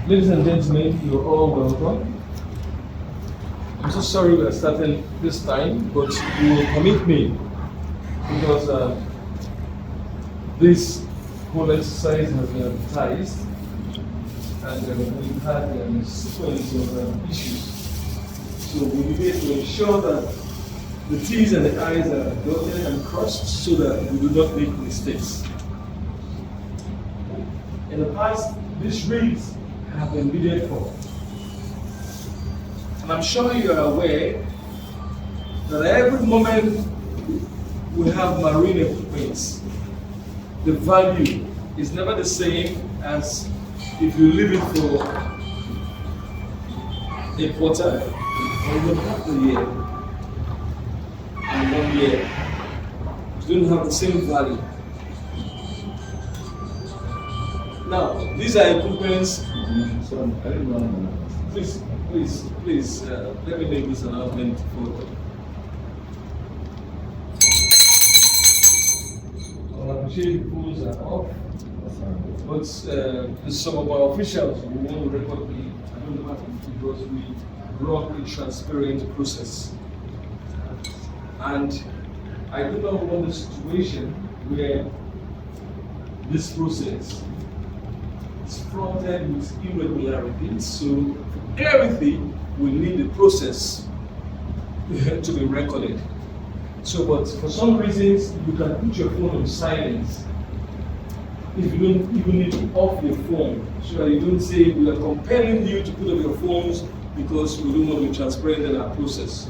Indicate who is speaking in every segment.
Speaker 1: Ladies and gentlemen, you're all welcome. I'm so sorry we are starting this time, but you will permit me because this whole exercise has been advertised and we've had a sequence of issues. So we need to ensure that the T's and the I's are dotted and crossed so that we do not make mistakes. In the past, these reads have been needed for. And I'm sure you are aware that every moment we have marine equipment, the value is never the same as if you leave it for a quarter or even half a year and 1 year. It don't have the same value. Now, these are equipments. Please, let me make this announcement for I appreciate the phones are off, but some of our officials who want to record me, I don't know because we run a transparent process. And I do not want a situation where this process is fronted with irregularities. So for clarity, we need the process to be recorded. So, but for some reasons, you can put your phone on silence if you don't even need to off your phone, so that you don't say we are compelling you to put up your phones because we don't want to be transparent in our process.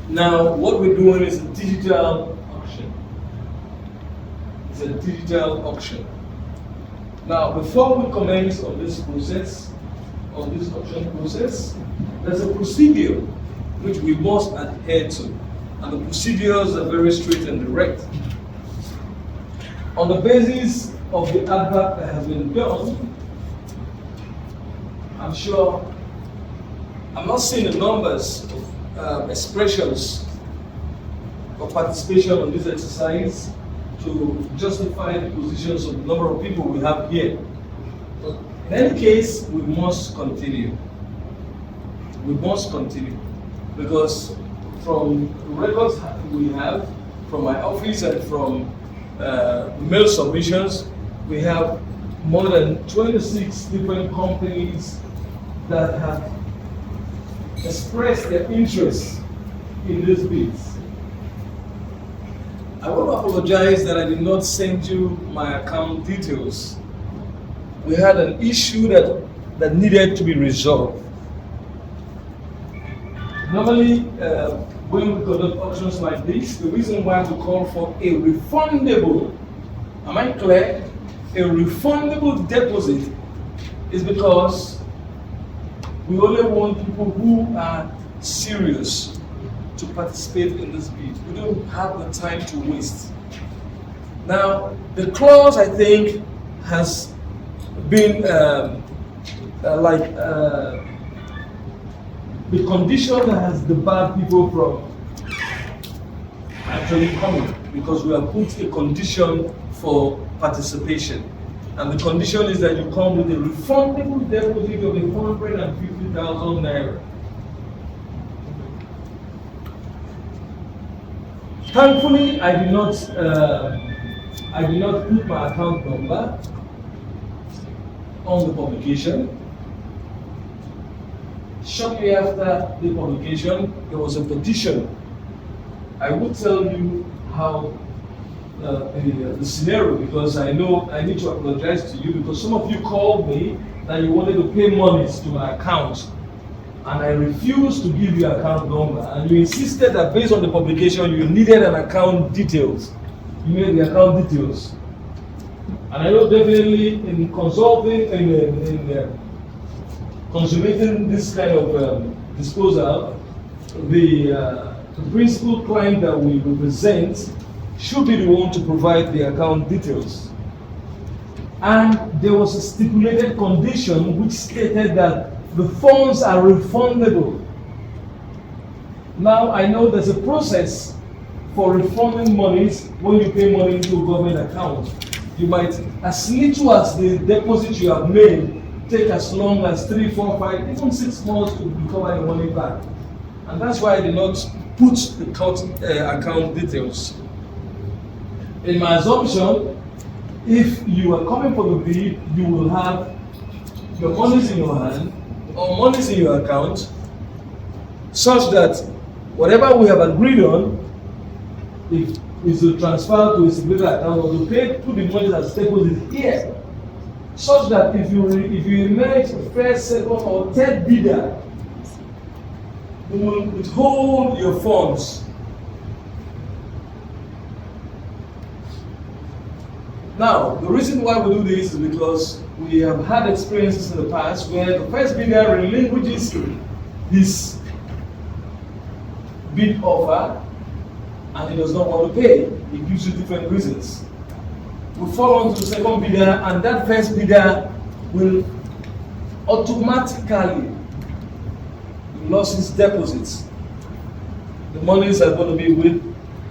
Speaker 1: Now, what we're doing is a digital auction. It's a digital auction. Now, before we commence on this process, on this auction process, there's a procedure which we must adhere to. And the procedures are very straight and direct. On the basis of the advert that has been done, I'm sure, I'm not seeing the numbers of expressions of participation on this exercise to justify the positions of the number of people we have here. But in any case, we must continue. We must continue because from records we have from my office and from mail submissions, we have more than 26 different companies that have expressed their interest in these bids. I want to apologize that I did not send you my account details. We had an issue that needed to be resolved. Normally, when we conduct auctions like this, the reason why we call for a refundable, am I clear? A refundable deposit is because we only want people who are serious to participate in this bid. We don't have the time to waste. Now, the clause I think has been the condition that has debarred people from actually coming, because we have put a condition for participation. And the condition is that you come with a refundable deposit of 150,000 naira. Thankfully, I did not put my account number on the publication. Shortly after the publication, there was a petition. I will tell you how the scenario, because I know I need to apologize to you because some of you called me that you wanted to pay monies to my account, and I refused to give you account number, and you insisted that based on the publication you needed an account details. You needed the account details, and I know definitely in consulting consummating this kind of disposal, the principal client that we represent should be the one to provide the account details. And there was a stipulated condition which stated that the funds are refundable. Now I know there's a process for refunding monies when you pay money into a government account. You might, as little as the deposit you have made, take as long as 3, 4, 5, even 6 months to recover your money back. And that's why I did not put the account details. In my assumption, if you are coming for the bid, you will have your monies in your hand or monies in your account, such that whatever we have agreed on, if is to transfer to a stipulated account or to pay to the money as deposit here, such that if you emerge first, second, or third bidder, you will withhold your funds. Now, the reason why we do this is because we have had experiences in the past where the first bidder relinquishes his bid offer and he does not want to pay. He gives you different reasons. We fall on to the second bidder, and that first bidder will automatically lose his deposits. The monies are going to be with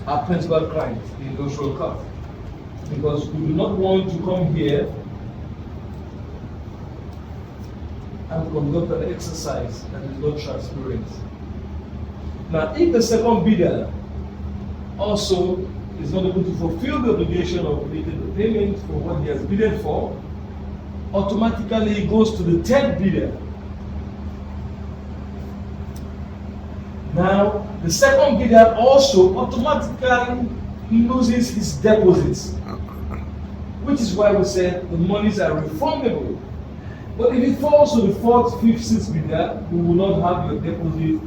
Speaker 1: our principal client, the industrial court, because we do not want to come here and conduct an exercise that is not transparent. Now, if the second bidder also is not able to fulfill the obligation of making the payment for what he has bid for, automatically he goes to the third bidder. Now, the second bidder also automatically loses his deposits, which is why we said the monies are refundable. But if it falls to the fourth, fifth, sixth bidder, we will not have your deposit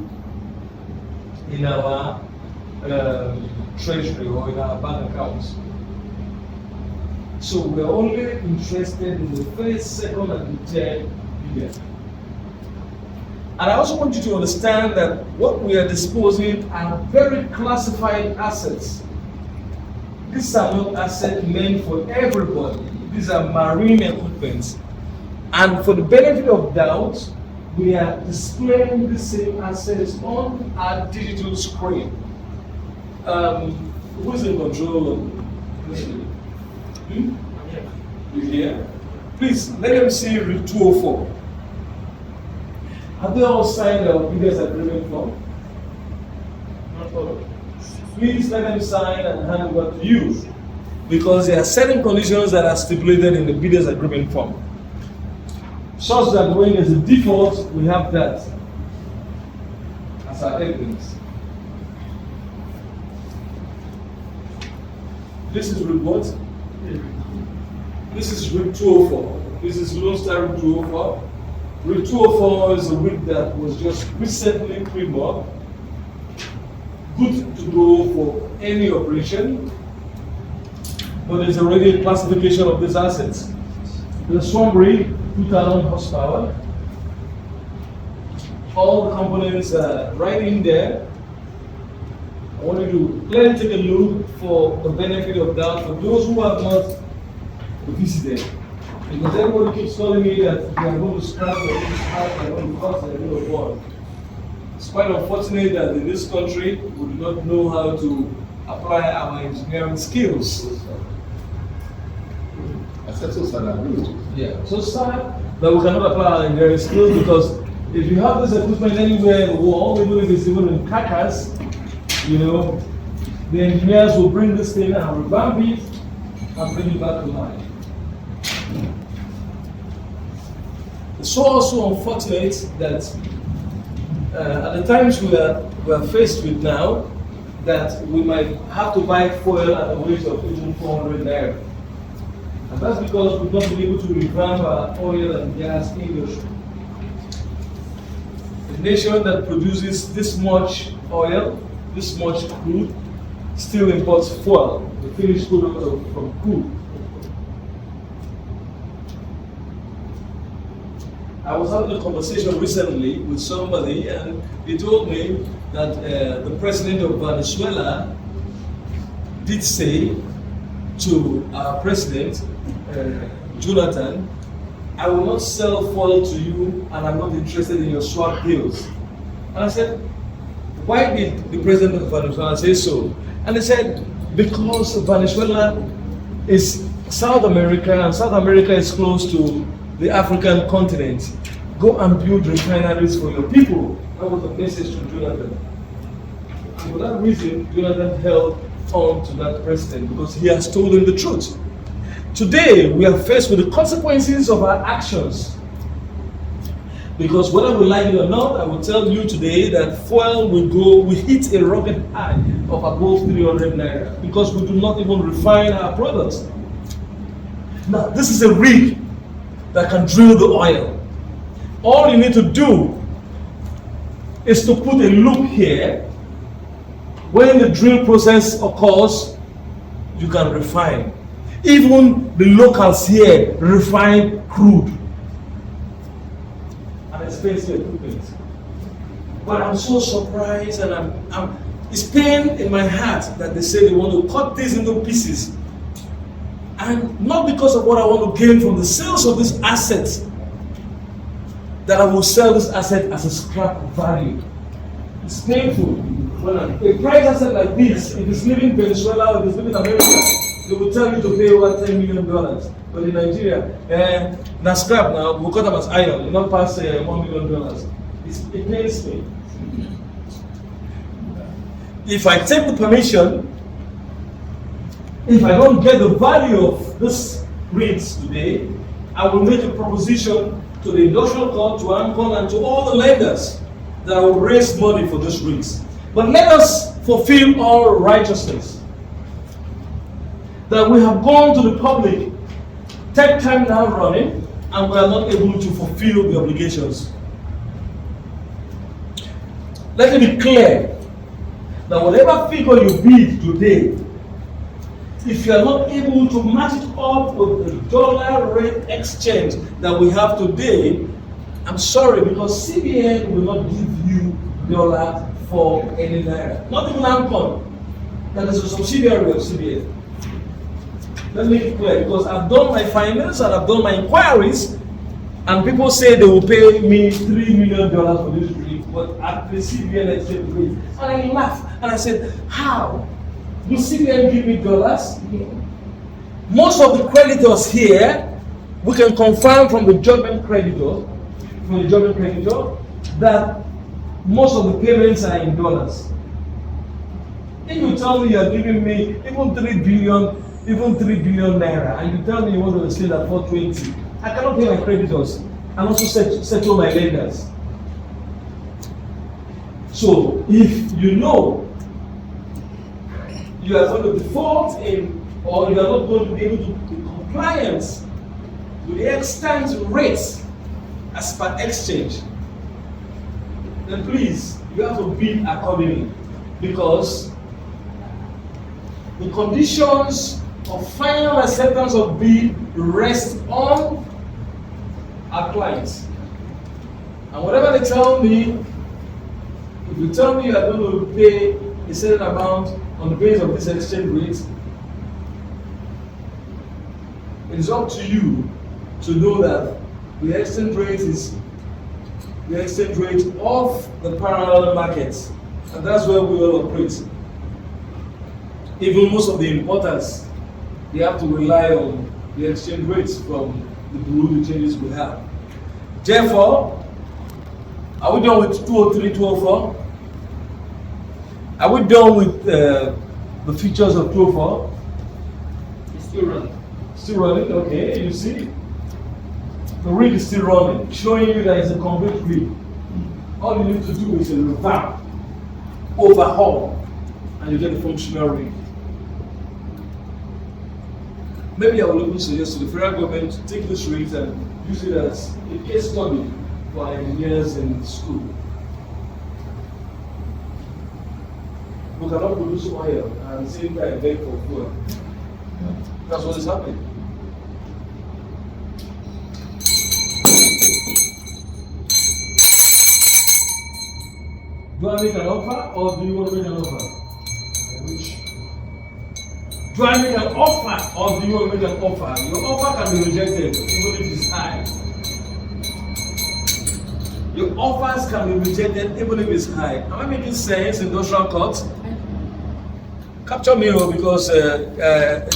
Speaker 1: in our treasury or in our bank accounts. So we are only interested in the first, second, and the third bidder. And I also want you to understand that what we are disposing are very classified assets. These are not assets meant for everybody. These are marine equipment. And for the benefit of doubt, we are displaying the same assets on our digital screen. Who's in control of this? You here? Please, let them see Rule 204. Have they all signed our bidders agreement form? Not all. Please let them sign and hand over to you, because there are certain conditions that are stipulated in the bidders agreement form, such that when there's a default, we have that as our evidence. This is Rule what? This is Rule 204. This is Lone Star Rule 204. Rule 204 is a rule that was just recently pre-mob, good to go for any operation, but there's already a classification of these assets. The Swan rig, 2,000 horsepower. All the components are right in there. I want you to let take a look for the benefit of doubt for those who have not visited. Because everybody keeps telling me that they are going to scrap, they are going to cut, they are going to burn. It's quite unfortunate that in this country we do not know how to apply our engineering skills.
Speaker 2: I said so sad, I agree with you.
Speaker 1: Yeah, so sad that we cannot apply our engineering skills, because if you have this equipment anywhere in the world, all we do is even in carcass, you know, the engineers will bring this thing and revamp it and bring it back to life. It's so also unfortunate that at the times we are faced with now, that we might have to buy fuel at a rate of even 400 naira. And that's because we've not been able to revamp our oil and gas industry. A nation that produces this much oil, this much crude, still imports fuel, the finished product from crude. I was having a conversation recently with somebody, and he told me that the president of Venezuela did say to our president, Jonathan, I will not sell fuel to you, and I'm not interested in your swap deals. And I said, why did the president of Venezuela say so? And he said, because Venezuela is South America, and South America is close to the African continent. Go and build refineries for your people. That was the message to Jonathan. And for that reason, Jonathan held on to that president because he has told him the truth. Today, we are faced with the consequences of our actions. Because whether we like it or not, I will tell you today that fuel will hit a rocket high of above 300 naira because we do not even refine our products. Now, this is a rig that can drill the oil. All you need to do is to put a loop here. When the drill process occurs, you can refine. Even the locals here refine crude and expensive equipment. But I'm so surprised, and it's pain in my heart that they say they want to cut this into pieces. And not because of what I want to gain from the sales of this asset, that I will sell this asset as a scrap value. It's painful. When a price asset like this, if it's leaving Venezuela or if it's leaving America, they will tell you to pay over $10 million. But in Nigeria, now scrap now, we'll cut them as iron, you not pass $1 million. It pains me. If I take the permission, if I don't get the value of this REITs today, I will make a proposition to the industrial court, to AMCON, and to all the lenders that I will raise money for this REITs. But let us fulfill all righteousness. That we have gone to the public, take time now running, and we are not able to fulfill the obligations. Let me be clear that whatever figure you bid today, if you are not able to match it up with the dollar rate exchange that we have today, I'm sorry, because CBN will not give you dollar for any naira. Not even AMCON, that is a subsidiary of CBN. Let me make it clear, because I've done my finance and I've done my inquiries, and people say they will pay me $3 million for this trip, but at the CBN exchange rate. And I laughed and I said, how? Will CBN give me dollars? Most of the creditors here, we can confirm from the judgment creditor, that most of the payments are in dollars. If you tell me you are giving me even 3 billion naira, and you tell me you want to extend at 420, I cannot pay my creditors and also settle my lenders. So if you know you are going to default in, or you are not going to be able to be compliant with the extant rates as per exchange, then please, you have to bid accordingly, because the conditions of final acceptance of bid rest on our clients. And whatever they tell me, if you tell me you are going to pay a certain amount on the basis of this exchange rate, it is up to you to know that the exchange rate is the exchange rate of the parallel markets, and that's where we all operate. Even most of the importers, they have to rely on the exchange rates from the bureau de changes we have. Therefore, are we done with 203, 204? Are we done with the features of 204?
Speaker 3: It's still running.
Speaker 1: Still running, okay, you see. The rig is still running, showing you that it's a complete rig. All you need to do is a revamp, overhaul, and you get a functional rig. Maybe I will even suggest to the federal government to take this rig and use it as a case study for engineers in school. We cannot produce oil and at the same time beg for fuel. That's what is happening. Do I make an offer, or do you want to make an offer? Which? Do I make an offer, or do you want to make an offer? Your offer can be rejected, even if it's high. Your offers can be rejected, even if it's high. Am I making sense, industrial court? Capture me, because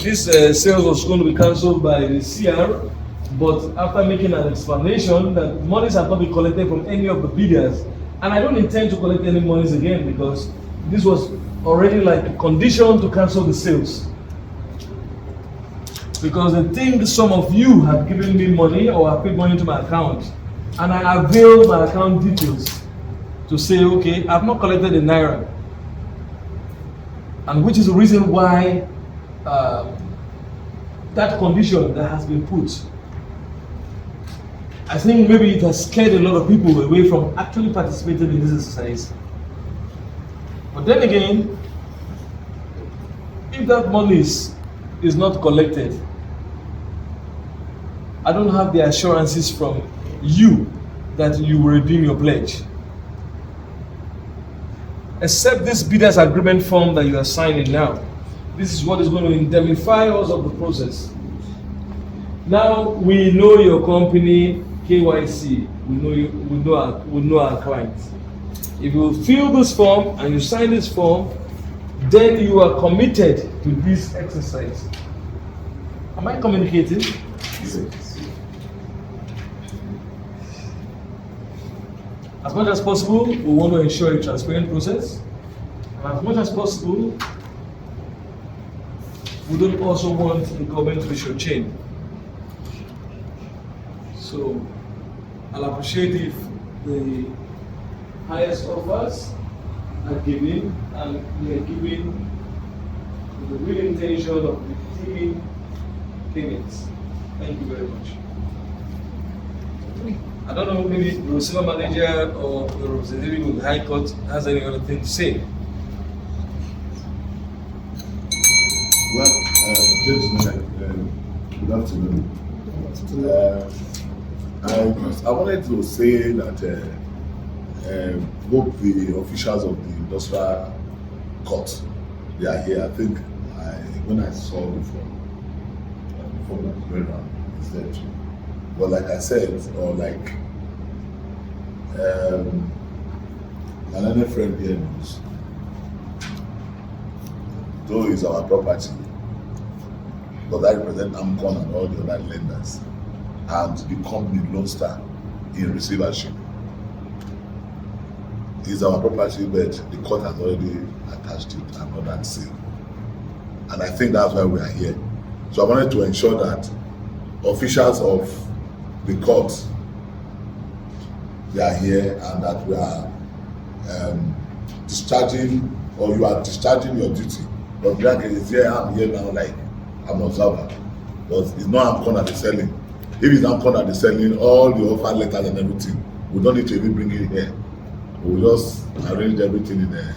Speaker 1: this sales was going to be cancelled by the CR But after making an explanation that monies have not been collected from any of the bidders, and I don't intend to collect any monies again because this was already like a condition to cancel the sales. Because I think some of you have given me money or have paid money to my account, and I avail my account details to say, okay, I've not collected a naira, and which is the reason why that condition that has been put. I think maybe it has scared a lot of people away from actually participating in this exercise. But then again, if that money is not collected, I don't have the assurances from you that you will redeem your pledge. Except this bidders agreement form that you are signing now. This is what is going to indemnify us of the process. Now we know your company, KYC. We know our clients. If you fill this form and you sign this form, then you are committed to this exercise. Am I communicating?
Speaker 2: Yes.
Speaker 1: As much as possible, we want to ensure a transparent process. And as much as possible, we don't also want the government to be shortchanged. So I'll appreciate if the highest offers are given, and we are given with the real intention of receiving payments. Thank you very much. I don't know, maybe the receiver manager or the representative of the High Court has any other thing to say.
Speaker 2: Well, gentlemen, good afternoon. I wanted to say that both the officials of the industrial court, they are here. I think when I saw before that going on, is that, but like I said, or like another friend here knows, though it's our property, but I represent AMCON and all the other lenders, and the company Lone Star in receivership. It's our property, but the court has already attached it and not that sale. And I think that's why we are here. So I wanted to ensure that officials of the court, they are here, and that we are discharging, or you are discharging your duty. But Black is here, I'm here now, like I'm an observer. But it's not AMCON that is selling. If it's AMCON that is selling, all the offer letters and everything, we don't need to even bring it here. We'll just arrange everything in the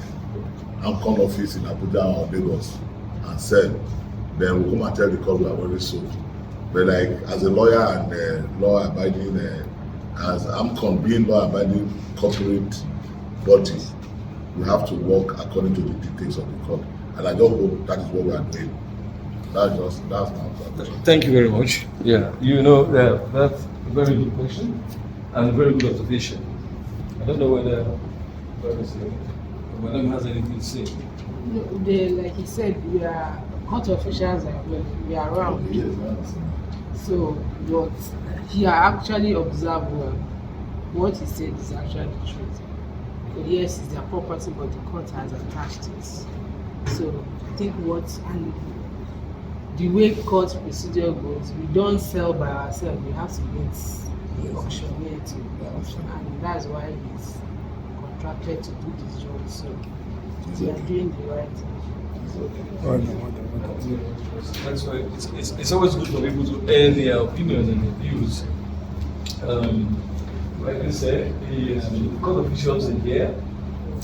Speaker 2: AMCON office in Abuja or Lagos and sell. Then we'll come and tell the court we have already sold. But like as a lawyer and law-abiding, as AMCON being law-abiding corporate body, we have to work according to the dictates of the court. And I just hope that is what we are doing. That's my observation.
Speaker 1: Thank you very much. Yeah, you know that's a very good question and a very good observation. I don't know whether Madam has anything to say.
Speaker 4: No, like he said, we are court officials and we are around.
Speaker 2: Yes, I understand.
Speaker 4: So what he actually observed well, what he said is actually the truth. Because yes, it's their property, but the court has attached it. So I think and the way court procedure goes, we don't sell by ourselves. We have to get the auctioneer to, and that's why he's contracted to do this job. So we are doing the right thing.
Speaker 1: That's why it's always good for people to air their opinions and their views. Like I said, the court officials are here.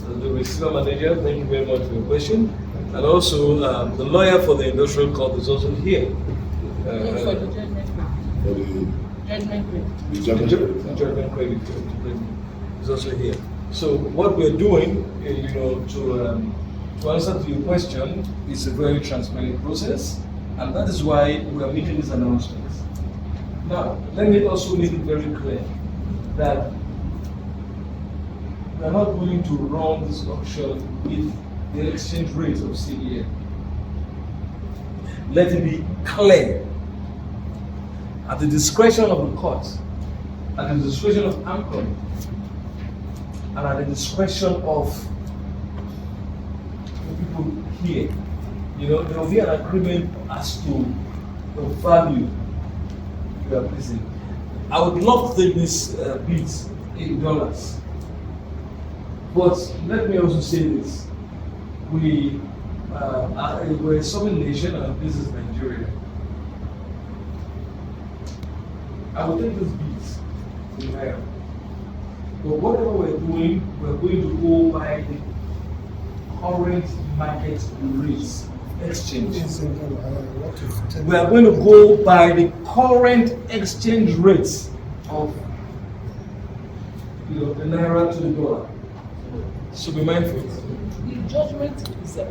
Speaker 1: The receiver manager, thank you very much for your question. And also, the lawyer for the industrial court is also here.
Speaker 4: For the judgment now.
Speaker 2: For the
Speaker 4: Judgment credit.
Speaker 2: judgment
Speaker 1: Judgment credit is also here. So what we're doing, to answer to your question, is a very transparent process, and that is why we are making these announcements. Now, let me also make it very clear that we are not going to run this auction with the exchange rate of CBN. Let it be clear at the discretion of the court, at the discretion of AMCON, and at the discretion of the people here, there will be an agreement as to the value you are placing. I would love to take this bit in dollars, but let me also say this: we're a sovereign nation, and this is Nigeria. I will take this bit in naira, but whatever we're doing, we're going to go by the current market rates. Exchange. We are going to go by the current exchange rates of the naira to the dollar. So be mindful.
Speaker 4: The judgment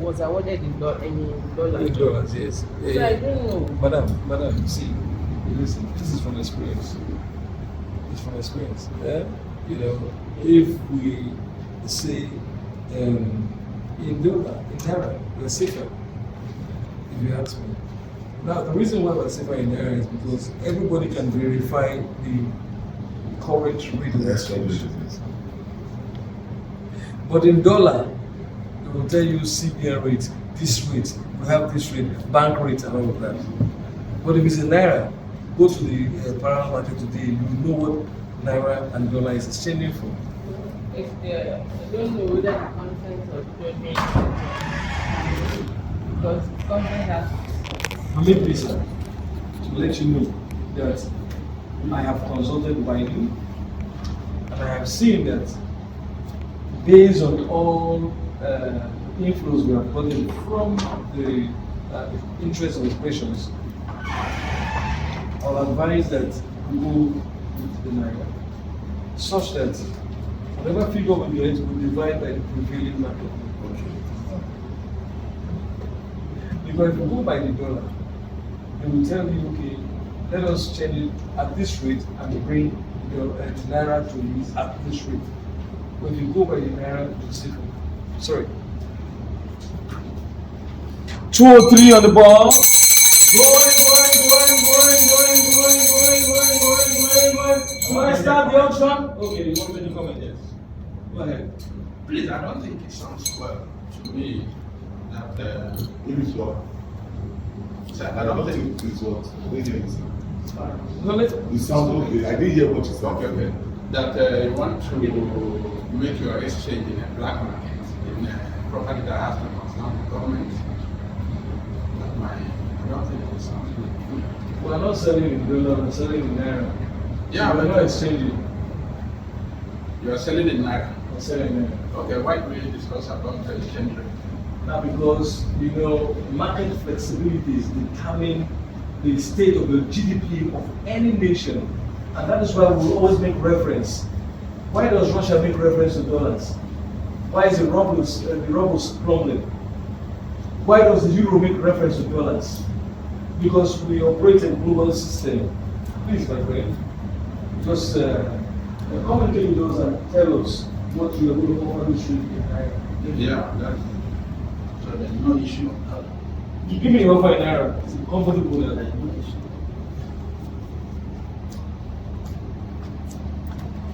Speaker 4: was awarded in dollars.
Speaker 1: In dollars, yes.
Speaker 4: So I don't know.
Speaker 1: Madam, see, listen. This is from experience. It's from experience. Yeah? If we say in dollar, in naira, we're safer. If you ask me. Now, the reason why we're safer in naira is because everybody can verify the current rate of exchange. But in dollar, they will tell you CBN rate, this rate, we have this rate, bank rate, and all of that. But if it's in naira, go to the parallel market today, you know what naira and dollar is exchanging for.
Speaker 4: I don't know whether the content of judgment, because content has.
Speaker 1: I made this to let you know that I have consulted widely, and I have seen that based on all inflows we have gotten from the interest of operations, I'll advise that we go with the naira, such that whatever figure we get will divide by the prevailing market. Because if you go by the dollar, they will tell you, okay, let us change it at this rate and bring the naira to use at this rate. But if you go by the naira, it's safer. Sorry. 203 on the ball. Going. Should I start the auction? Okay, you want me to comment? Yes. Go ahead.
Speaker 3: Please, I don't think it sounds well to me that
Speaker 2: It is what?
Speaker 3: sir,
Speaker 2: I don't think it is what?
Speaker 1: No, let's.
Speaker 2: It sounds okay. I didn't hear what you said.
Speaker 3: okay. That you want to make your exchange in a black market, in a property that has to concern the government. I don't think it sounds good.
Speaker 1: We're not selling in dollar, we're selling in naira.
Speaker 3: Yeah,
Speaker 1: we're
Speaker 3: but
Speaker 1: not exchanging.
Speaker 3: you are selling in naira.
Speaker 1: We're selling in naira.
Speaker 3: Okay, why do we discuss about the exchange rate?
Speaker 1: Now, because market flexibilities determine the state of the GDP of any nation, and that is why we will always make reference. Why does Russia make reference to dollars? Why is the rubles crumbling? Why does the euro make reference to dollars? Because we operate in a global system. Please, my friend, just communicate with us and tell us what you are going to offer this week.
Speaker 3: Yeah, that's so there's no issue of that.
Speaker 1: You give me your offer in naira. It's comfortable there.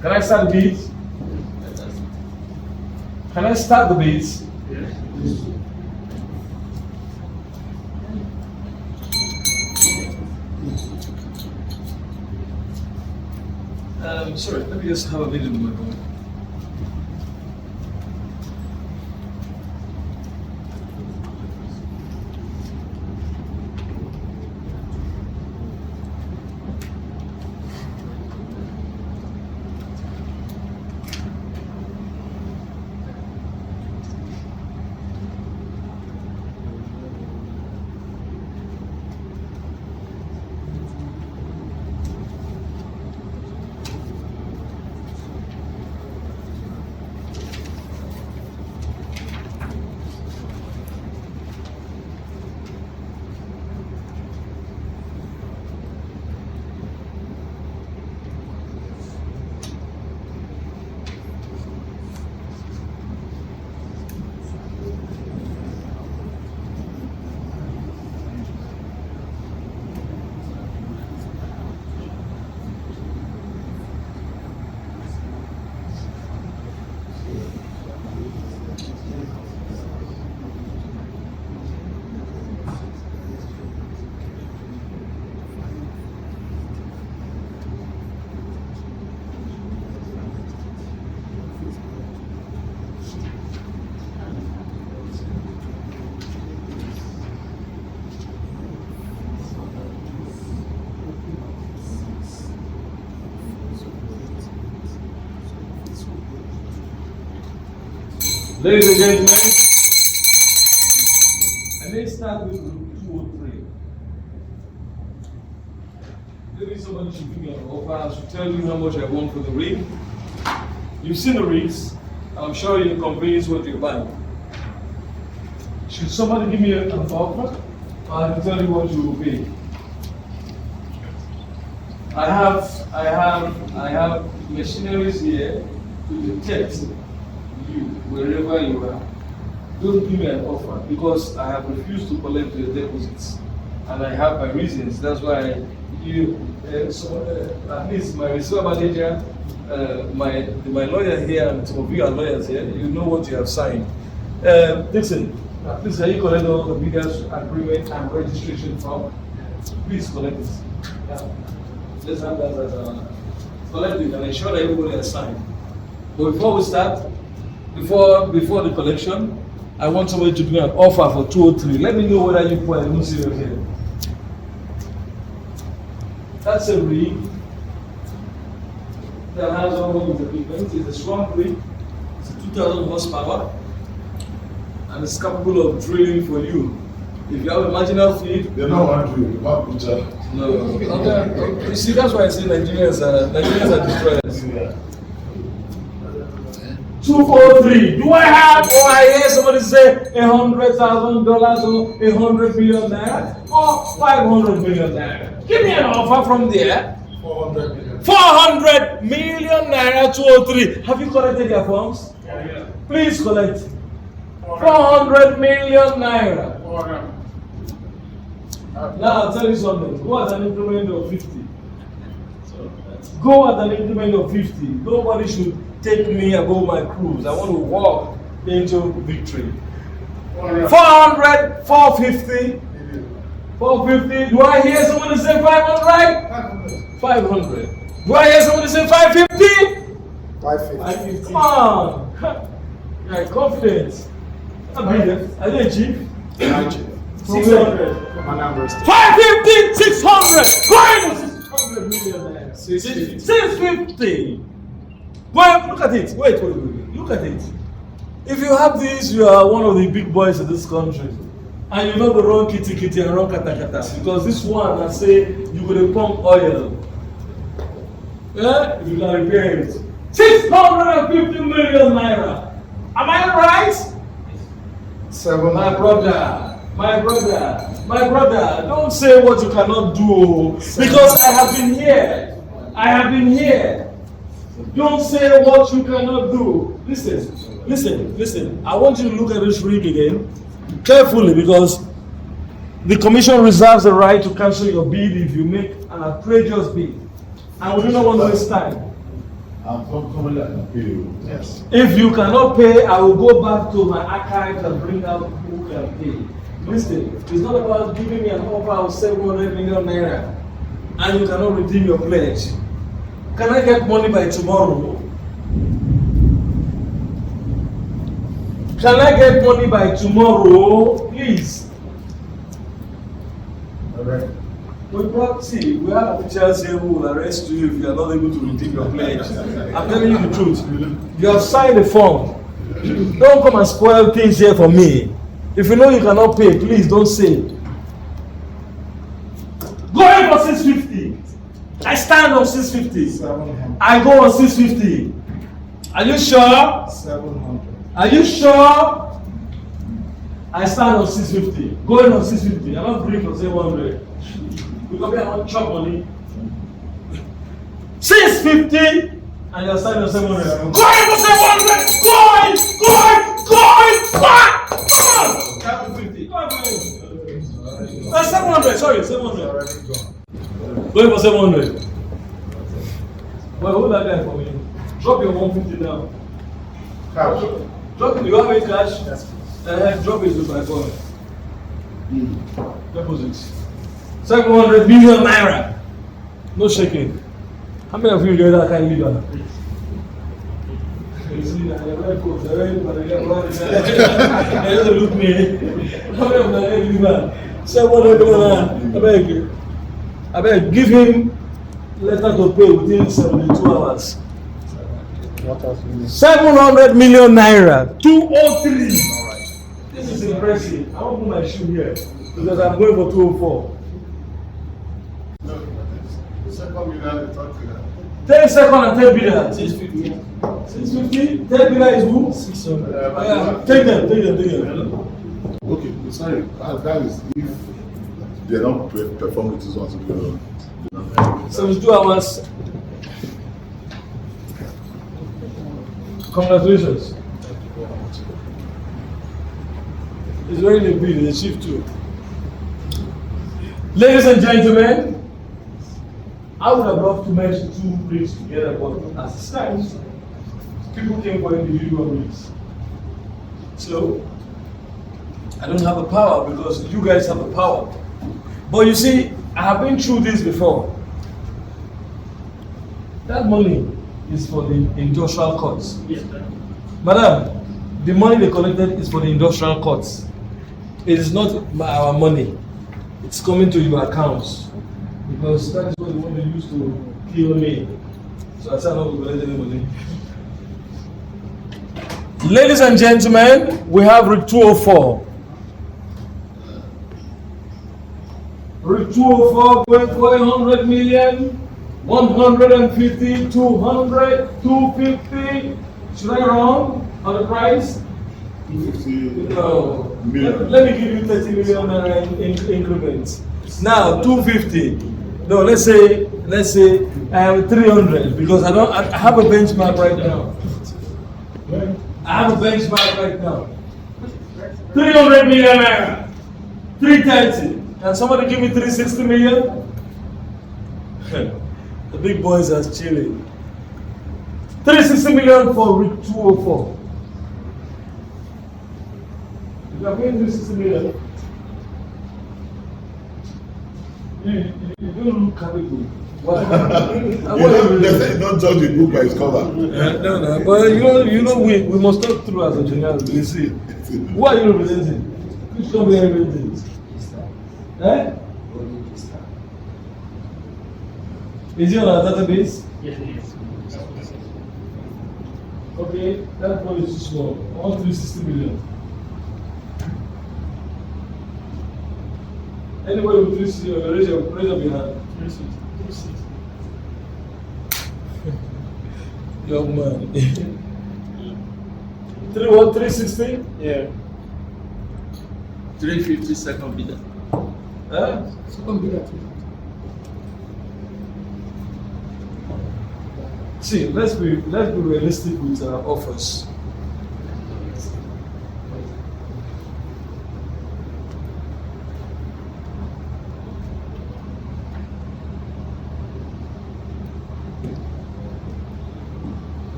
Speaker 1: Can I start the beats? Can I start the beats?
Speaker 3: Yes.
Speaker 1: Sorry, let me just have a minute in my phone. Ladies and gentlemen, I may start with room 203. Maybe somebody should give me an offer. I should tell you how much I want for the rig. You've seen the rigs. I'm sure you're convinced what you're buying. Should somebody give me an offer? I can tell you what you will pay. I have machineries here to detect you wherever you are. Don't give me an offer because I have refused to collect your deposits, and I have my reasons. That's why at least my reserve manager, my lawyer here, and some of you are lawyers here. You know what you have signed. Listen, please can you collect all the biggest agreement and registration form? Please collect it. Yeah. Let's have that as a collect it and ensure that everybody has signed. But before we start, before the collection, I want somebody to do an offer for 203. Let me know whether you put a new serious here. That's a rig that has all of the equipment. It's a strong rig. It's a 2,000 horsepower, and it's capable of drilling for you. If you have a marginal feed,
Speaker 2: They don't want to. They want picture.
Speaker 1: no. Okay. You see, that's why I say Nigerians are destroyers.
Speaker 2: Yeah.
Speaker 1: 203. Do I have, or I hear somebody say $100,000 or 100 million naira or 500 million naira? Give me an offer from there.
Speaker 3: 400 million.
Speaker 1: 400 million naira 203. Have you collected your forms?
Speaker 3: Yeah.
Speaker 1: Please collect. 400 million naira.
Speaker 3: 400.
Speaker 1: Now I'll tell you something. Go at an increment of 50. Go at an increment of 50. Nobody should take me above my cruise. I want to walk into victory. 400, 450, 450. Do I hear somebody say 500? 500. Do I hear somebody say 550?
Speaker 3: 550.
Speaker 1: Come on. You're confident. Are you a chief? 600. 550, 600. Going to 600 million. 650. Well, look at it. Wait. Look at it. If you have this, you are one of the big boys in this country. And you know the wrong kitty and wrong kata. Because this one, I say, you will pump oil. Yeah? If you can repair it. 650 million naira. Am I right? My brother, don't say what you cannot do. Because I have been here. Don't say what you cannot do. Listen. I want you to look at this rig again carefully because the commission reserves the right to cancel your bid if you make an outrageous bid. And we do not want to waste time.
Speaker 2: Somebody that can pay you.
Speaker 3: Yes.
Speaker 1: If you cannot pay, I will go back to my archives and bring out who can pay. Listen, it's not about giving me an offer of 700 million naira and you cannot redeem your pledge. Can I get money by tomorrow? Can I get money by tomorrow? Please.
Speaker 2: Alright.
Speaker 1: We have officials here who will arrest you if you are not able to redeem your pledge. I'm telling you the truth. You have signed a form. Don't come and spoil things here for me. If you know you cannot pay, please don't say. Go in for 650. I stand on 650.
Speaker 3: 700.
Speaker 1: I go on 650. Are you sure?
Speaker 3: 700.
Speaker 1: Are you sure? I stand on 650. Going on 650. I'm not going for 700. Because I want chop money. 650 and you're standing on 700. Going for 700! Going! 750. That's 700. Sorry, 700. Going for 700. Well, hold that guy for me. Drop your 150 down.
Speaker 3: Cash.
Speaker 1: Drop it. You have any cash?
Speaker 3: Yes.
Speaker 1: Drop it with my phone. Deposit. 700 million naira. No shaking. How many of you know that can leave that? You see that you're very close. You're very close. You're going to look me. How many of them can leave that? 700 million naira. I beg, give him letter to pay within 72 hours.
Speaker 5: What else do you need?
Speaker 1: 700 million naira. 203. This is impressive. I won't put my shoe here because I'm going for 204.
Speaker 2: No, the second million is not clear.
Speaker 1: 10 second and 10 billion. 650. 650? 10 billion is who? 600. Take them.
Speaker 2: Okay, sorry. That is if they don't perform with this one.
Speaker 1: So it's 2 hours. Congratulations. It's very big, it's achieved too. Ladies and gentlemen, I would have loved to merge the 2 bricks together, but as it stands, people came for individual bricks. So, I don't have the power because you guys have the power. But you see, I have been through this before. That money is for the industrial courts. Yes, madam, the money they collected is for the industrial courts. It is not our money. It's coming to your accounts. Because that is what they want to use to kill me. So I said I'm not going to collect any money. Ladies and gentlemen, we have Rick 204. Rick 204 going for 100 million, 150, 200, 250. Should I wrong on the price?
Speaker 2: 250
Speaker 1: No.
Speaker 2: million.
Speaker 1: Let me give you 30 million in increments. Now 250. No, let's say 300 because I have a benchmark right now. I have a benchmark right now. 300 million naira. 330. Can somebody give me 360 million? The big boys are chilling. 360 million for Rick 204. You are paying 360 million. You don't look capable.
Speaker 2: Don't judge a book by its cover.
Speaker 1: No, but you know, we must talk through as a journalist. You see, who are you representing? Which company are you representing? Eh? Is it on our database?
Speaker 5: Yes.
Speaker 1: Okay, that one is too small. 160 million. Anybody with 360 million, raise up your hand. 360. Young man. 360?
Speaker 5: Yeah.
Speaker 6: 350 second bidder.
Speaker 1: Huh?
Speaker 4: Second bidder.
Speaker 1: See, let's be realistic with our offers.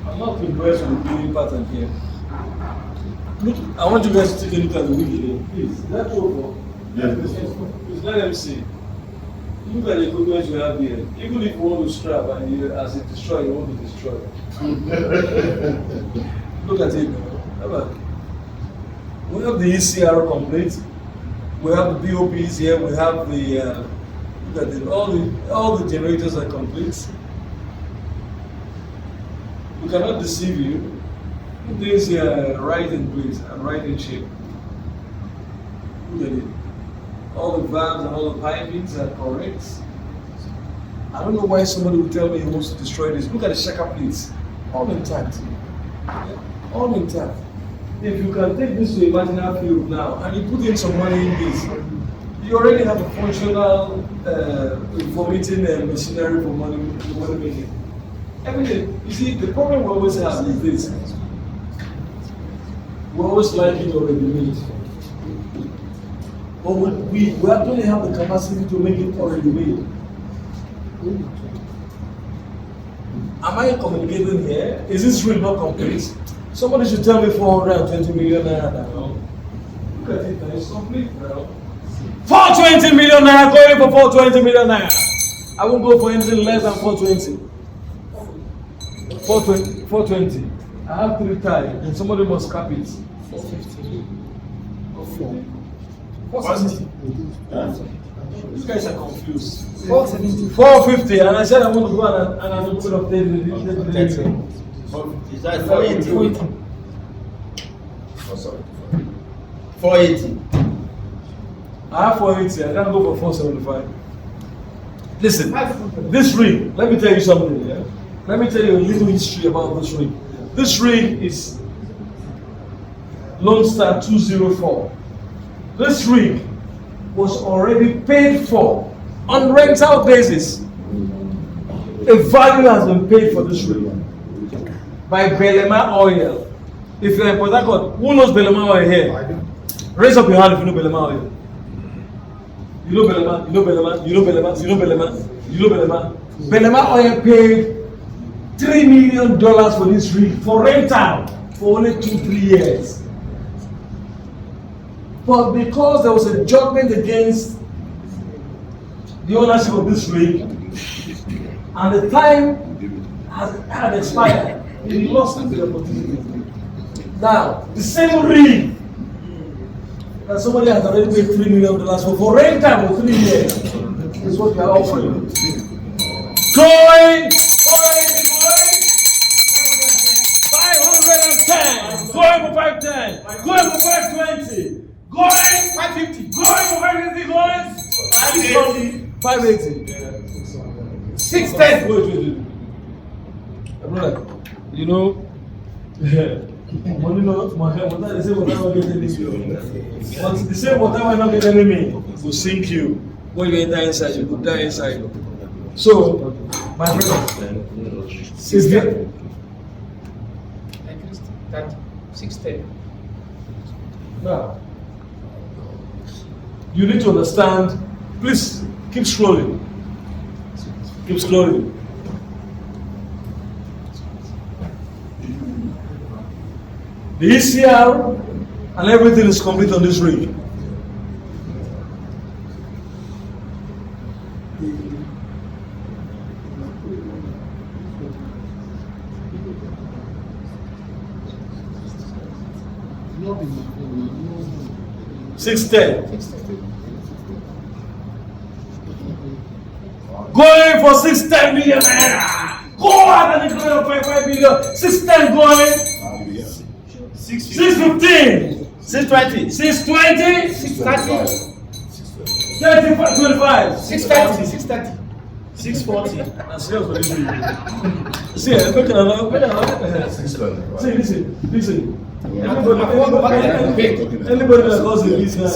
Speaker 1: I'm not impressed with the bidding pattern here. Look, I want you guys to take a look at the wheel here. Please, that over.
Speaker 2: Yes.
Speaker 1: Please let them see. Look at the equipment you have here. Even if you want to scrap and you, as it destroy, you want to destroy. Look at it now. How about? We have the ECR complete. We have the BOPs here. We have the look at it. All the generators are complete. We cannot deceive you. Put things here right in place and right in shape. Look at it. All the valves and all the pipings are correct. I don't know why somebody would tell me he wants to destroy this. Look at the shaker plates. All intact. All intact. If you can take this to a marginal field now and you put in some money in this, you already have a functional formatting machinery for money making. Everything. You see, the problem we always have is this. We always like it already made. But we actually have the capacity to make it already made. Am I communicating here? Is this really not complete? Somebody should tell me 420 million naira now. Look at it now, it's complete now. 420 million naira, going for 420 million naira. I won't go for anything less than 420. 420. I have 3 ties and somebody must cap it.
Speaker 4: 450.
Speaker 1: 470. You guys are confused.
Speaker 5: 470.
Speaker 1: 450, and I said I want to go and I will put up the
Speaker 5: Is that 480?
Speaker 2: Oh, sorry.
Speaker 5: 480.
Speaker 1: I have 480, I can't go for 475. Listen, this ring, let me tell you something. Yeah? Let me tell you a little history about this ring. This ring is Lone Star 204. This ring was already paid for on rental basis. A value has been paid for this ring by Belema Oil. If you're in Port Harcourt, who knows Belema Oil here? Raise up your hand if you know Belema Oil. You know Belema, you know Belema, you know Belema, you know Belema, you know Belema. Belema Oil paid $3 million for this rig for rental for only 2-3 years. But because there was a judgment against the ownership of this rig, and the time had expired, he lost the opportunity. Now, the same rig that somebody has already paid $3 million for rental for 3 years is what we are offering. Going 510, going for 510, going for 520, going 550, going for 550, going 580, 610. Wait. Brother, you know, money not water. They say water not get any you. But the same water will not get enemy will sink you. When you enter inside, you could die inside. So, my brother, is there?
Speaker 4: 610.
Speaker 1: Now, you need to understand. Please keep scrolling. Keep scrolling. The ECR and everything is complete on this rig. $610. Going for 610 million naira. Go out and declare 55 million. 610 going. 615. 620. 620. 630. 35, 25.
Speaker 5: 630. 630.
Speaker 1: 640. I'm serious for this video. See, look at listen. Anybody that calls it business,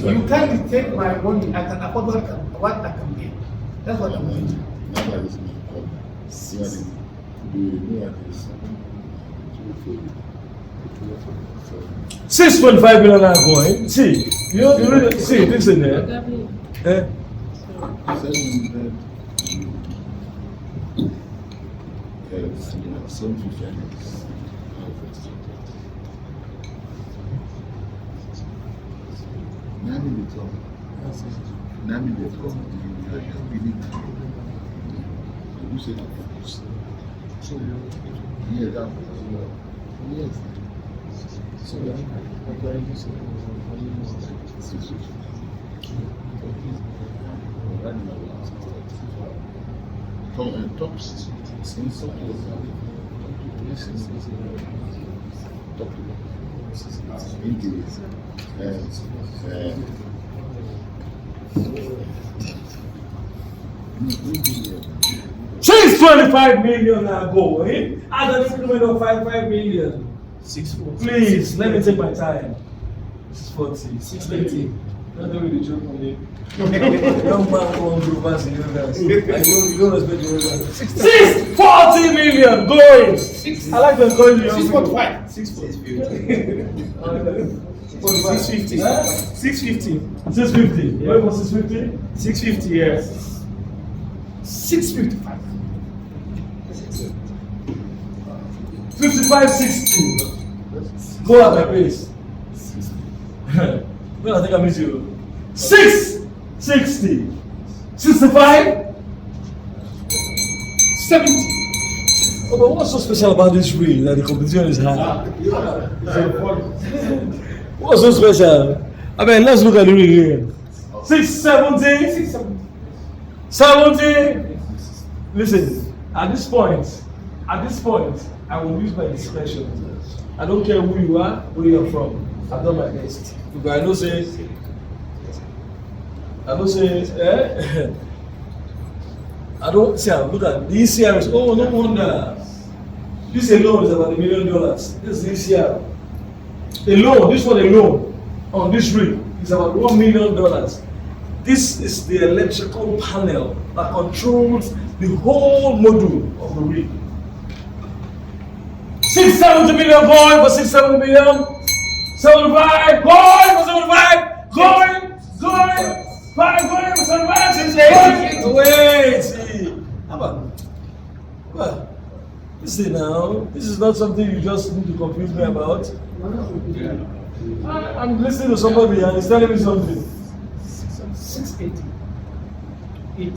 Speaker 5: You can't take my money. I can afford what I can get. That's what I'm doing.
Speaker 1: 6.5 million are going. See, you really see this in there. Eh? Since 25 million are going, as an increment of 5 million. 640. Please, let me take my time. 640. 620. Don't do the joke on me. Young man won't do pass in Yoruba. You don't respect Yoruba. 640 million going. I like to call you
Speaker 5: 645.
Speaker 1: 650.
Speaker 5: 650.
Speaker 1: 650. Where was 650?
Speaker 5: 650, yes. 655.
Speaker 1: 55, 60. Go at my pace. Well, I think I miss you. 660. 65.
Speaker 5: 70.
Speaker 1: Oh, but what's so special about this ring that the competition is high? What's so special? I mean, let's look at the rig again. 670. 70. Listen, at this point, I will use my discretion. I don't care who you are, where you're from. I've done my best. Because I don't say, I don't say, look at the ECR is, oh, no wonder. This alone is about $1 million. This is ECR. Alone, this one alone, on this rig, is about $1 million. This is the electrical panel that controls the whole module of the rig. 670 million going for 670 million. 75 going for 75. Going. 5 going for 75. 68. Wait. See. How about? Well, listen now. This is not something you just need to confuse me about. I'm listening to somebody and he's telling me something.
Speaker 5: 680. 80.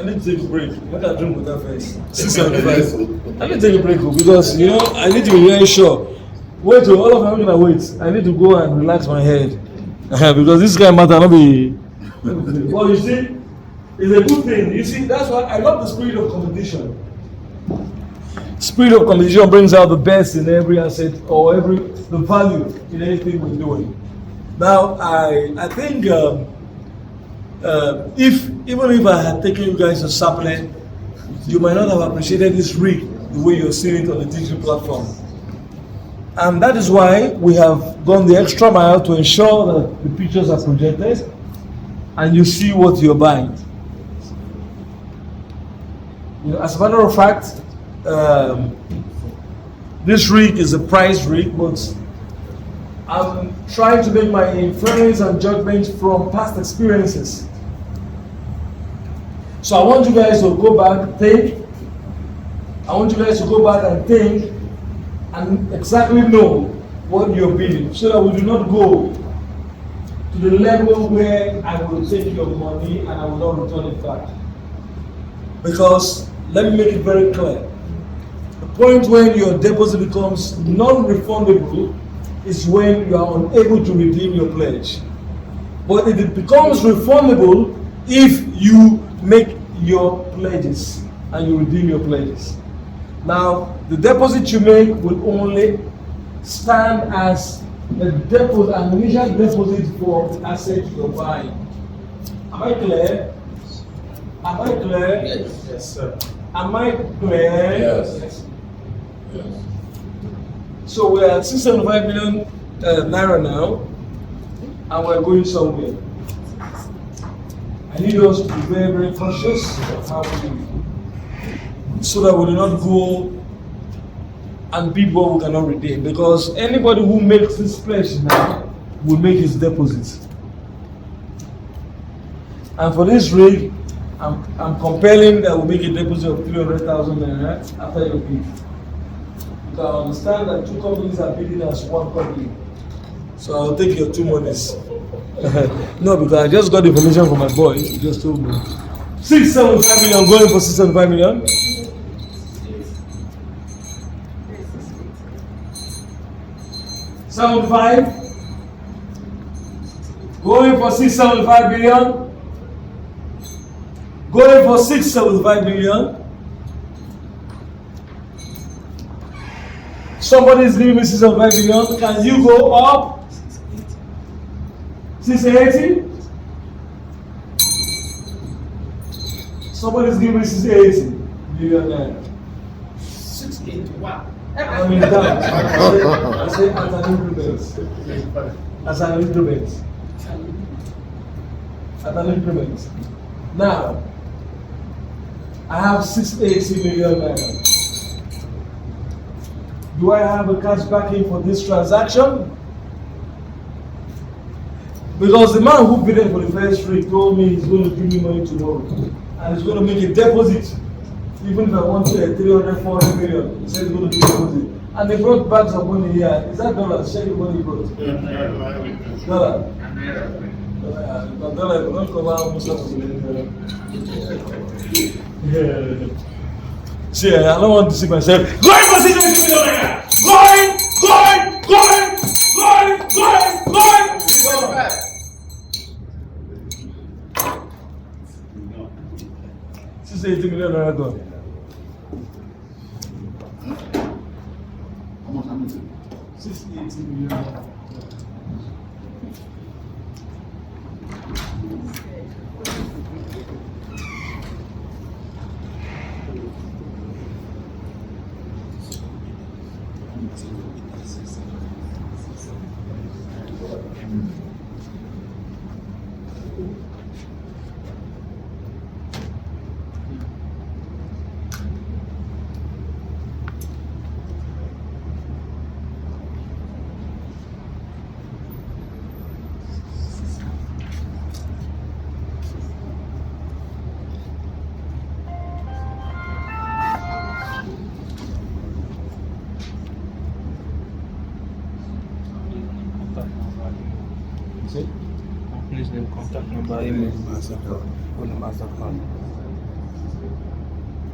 Speaker 1: I need to take a break. Let her drink with her first. 675. I need to take a break because I need to be very sure. Wait, all of them are gonna wait. I need to go and relax my head because this guy matter not be. Well, you see, it's a good thing. You see, that's why I love the spirit of competition. Spirit of competition brings out the best in every asset or the value in anything we're doing. Now, I think even if I had taken you guys to sapling, you might not have appreciated this rig the way you're seeing it on the digital platform. And that is why we have gone the extra mile to ensure that the pictures are projected and you see what you're buying. As a matter of fact, this rig is a price rig, but I'm trying to make my inference and judgment from past experiences. So I want you guys to go back, think, and exactly know what you're bidding, so that we do not go to the level where I will take your money and I will not return it back. Because let me make it very clear. The point when your deposit becomes non-refundable is when you are unable to redeem your pledge. But it becomes refundable if you make your pledges and you redeem your pledges. Now, the deposit you make will only stand as a deposit, an initial deposit for the asset you're buying. Am I clear?
Speaker 2: Yes, sir.
Speaker 1: Am I clear?
Speaker 2: Yes.
Speaker 1: So we're at 675 million naira now, and we're going somewhere. I need us to be very, very cautious of how we do, so that we do not go and bid what we cannot redeem. Because anybody who makes this pledge now will make his deposit. And for this rig, I'm compelling that we make a deposit of 300,000 naira after your bid. You can understand that two companies are bidding as one company. So I'll take your 2 monies. No, because I just got information from my boy. He just told me. 675 million, going for 675 million. Going for 675 million. Going for 675 million. Somebody is giving me 675 million. Can you go up? 680? Somebody is giving me 680 million.
Speaker 5: 681.
Speaker 1: I'm in doubt. I say as an increment. As an increment. As an increment. Now, I have 680 million naira. Do I have a cash backing for this transaction? Because the man who bid for the first rig told me he's going to give me money tomorrow. And he's going to make a deposit. Even if I want to 300, 400 million, he said he's going to give a deposit. And they brought bags of money here. Is that dollars? Check the money he brought. Dollar. Dollar, don't come out almost up to See, I don't want to see myself going for 60 million naira. Going. 60 million naira gone.
Speaker 2: How much am I saying?
Speaker 1: 60 million naira.
Speaker 6: Please name, contact number, email, phone number,